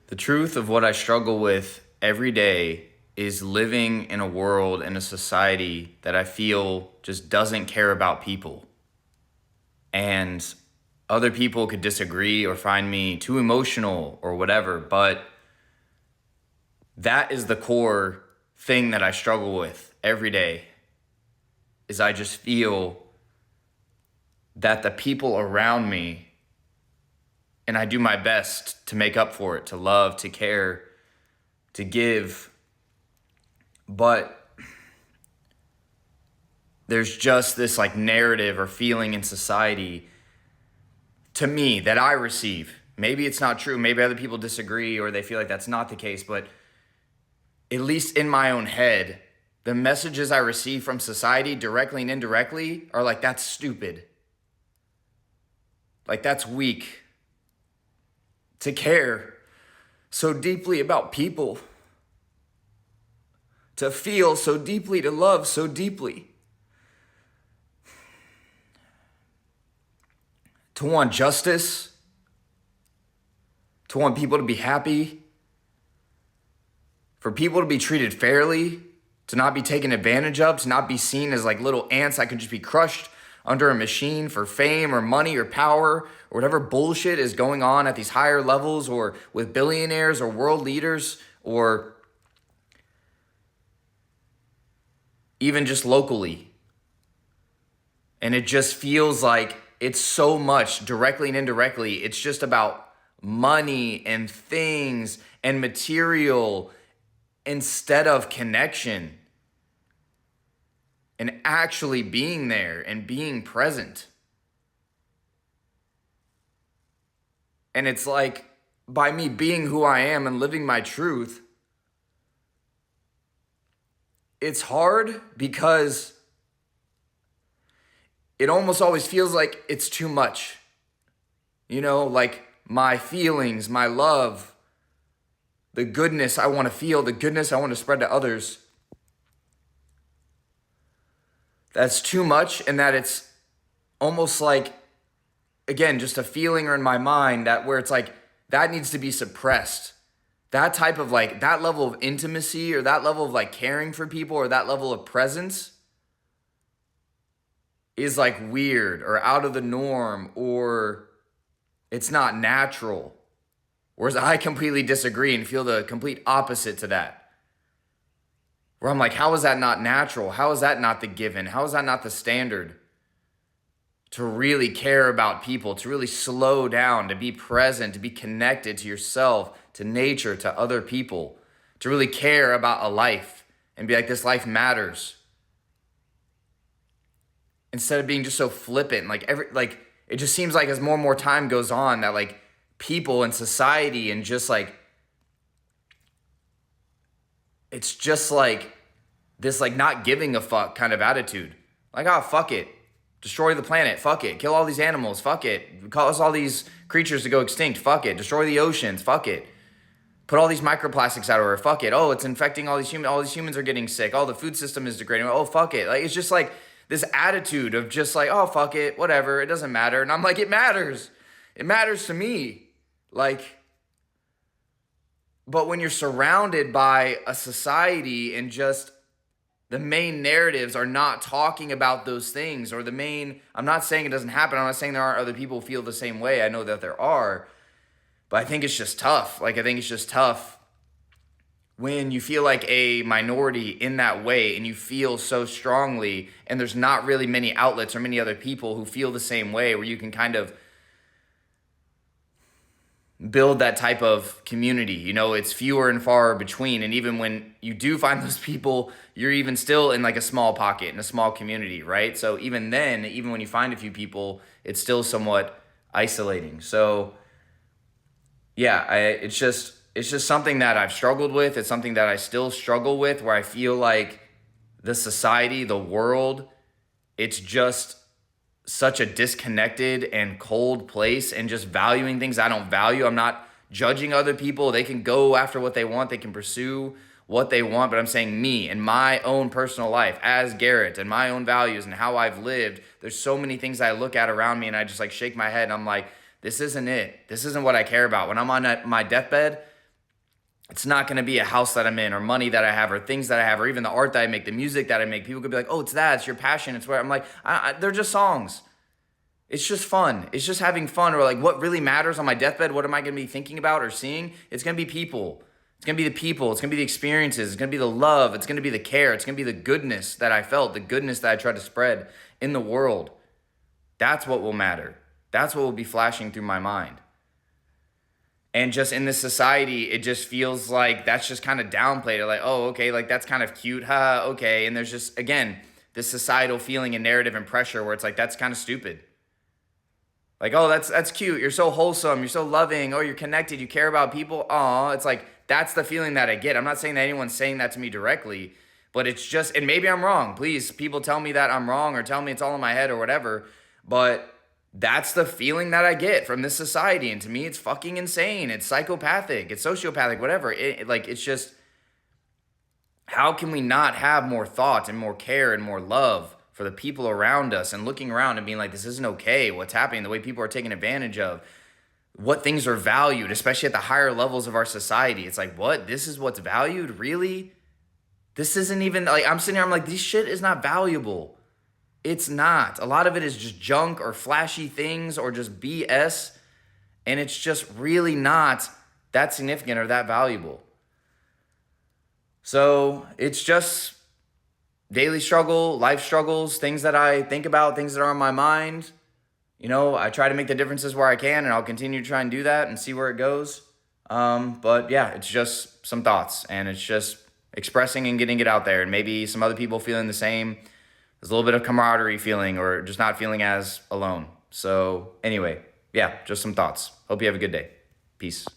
The truth of what I struggle with every day is living in a world in a society that I feel just doesn't care about people. And other people could disagree or find me too emotional or whatever, but that is the core thing that I struggle with every day is I just feel that the people around me, and I do my best to make up for it, to love, to care, to give, but there's just this like narrative or feeling in society to me that I receive. Maybe it's not true. Maybe other people disagree or they feel like that's not the case. But at least in my own head, the messages I receive from society directly and indirectly are like, that's stupid. Like, that's weak to care so deeply about people, to feel so deeply, to love so deeply, to want justice, to want people to be happy, for people to be treated fairly, to not be taken advantage of, to not be seen as like little ants that could just be crushed under a machine for fame or money or power or whatever bullshit is going on at these higher levels or with billionaires or world leaders or even just locally. And it just feels like it's so much directly and indirectly. It's just about money and things and material instead of connection and actually being there and being present. And it's like by me being who I am and living my truth, it's hard because it almost always feels like it's too much. You know, like my feelings, my love, the goodness I want to feel, the goodness I want to spread to others. That's too much, and that it's almost like, again, just a feeling or in my mind that where it's like that needs to be suppressed. That type of like that level of intimacy or that level of like caring for people or that level of presence is like weird or out of the norm or it's not natural. Whereas I completely disagree and feel the complete opposite to that. Where I'm like, how is that not natural? How is that not the given? How is that not the standard? To really care about people, to really slow down, to be present, to be connected to yourself, to nature, to other people, to really care about a life and be like, this life matters. Instead of being just so flippant, like it just seems like as more and more time goes on that like people and society and just like it's just like this like not giving a fuck kind of attitude. Like, oh, fuck it. Destroy the planet. Fuck it. Kill all these animals. Fuck it. Cause all these creatures to go extinct. Fuck it. Destroy the oceans. Fuck it. Put all these microplastics out of her. Fuck it. Oh, it's infecting all these humans. All these humans are getting sick. Oh, the food system is degrading. Oh, fuck it. Like, it's just like this attitude of just like, oh, fuck it. Whatever. It doesn't matter. And I'm like, it matters. It matters to me. Like, but when you're surrounded by a society and just the main narratives are not talking about those things or the main, I'm not saying it doesn't happen. I'm not saying there aren't other people who feel the same way. I know that there are, but I think it's just tough. Like, I think it's just tough when you feel like a minority in that way and you feel so strongly and there's not really many outlets or many other people who feel the same way where you can kind of build that type of community. You know, it's fewer and far between. And even when you do find those people, you're even still in like a small pocket, in a small community, right? So even then, even when you find a few people, it's still somewhat isolating. So yeah, it's just something that I've struggled with. It's something that I still struggle with where I feel like the society, the world, it's just such a disconnected and cold place and just valuing things I don't value. I'm not judging other people. They can go after what they want. They can pursue what they want. But I'm saying me and my own personal life as Garrett and my own values and how I've lived. There's so many things I look at around me and I just like shake my head and I'm like, this isn't it. This isn't what I care about. When I'm on my deathbed, It's not going to be a house that I'm in or money that I have or things that I have or even the art that I make, the music that I make. People could be like, oh, it's that. It's your passion. It's where I'm like, they're just songs. It's just fun. It's just having fun. Or like what really matters on my deathbed, what am I going to be thinking about or seeing? It's going to be people. It's going to be the people. It's going to be the experiences. It's going to be the love. It's going to be the care. It's going to be the goodness that I felt, the goodness that I tried to spread in the world. That's what will matter. That's what will be flashing through my mind. And just in this society, it just feels like that's just kind of downplayed. Like, oh, okay, like that's kind of cute, huh? Okay. And there's just, again, this societal feeling and narrative and pressure where it's like, that's kind of stupid. Like, oh, that's cute. You're so wholesome. You're so loving. Oh, you're connected. You care about people. Oh, it's like, that's the feeling that I get. I'm not saying that anyone's saying that to me directly, but it's just, and maybe I'm wrong. Please, people tell me that I'm wrong or tell me it's all in my head or whatever. But that's the feeling that I get from this society. And to me, it's fucking insane. It's psychopathic. It's sociopathic, whatever. It's just, how can we not have more thought and more care and more love for the people around us and looking around and being like, this isn't okay. What's happening? The way people are taken advantage of, what things are valued, especially at the higher levels of our society. It's like, what? This is what's valued? Really? This isn't even like, I'm sitting here, I'm like, this shit is not valuable. It's not. A lot of it is just junk or flashy things or just BS. And it's just really not that significant or that valuable. So it's just daily struggle, life struggles, things that I think about, things that are on my mind. You know, I try to make the differences where I can, and I'll continue to try and do that and see where it goes. But yeah, it's just some thoughts, and it's just expressing and getting it out there, and maybe some other people feeling the same. There's a little bit of camaraderie feeling or just not feeling as alone. So anyway, yeah, just some thoughts. Hope you have a good day. Peace.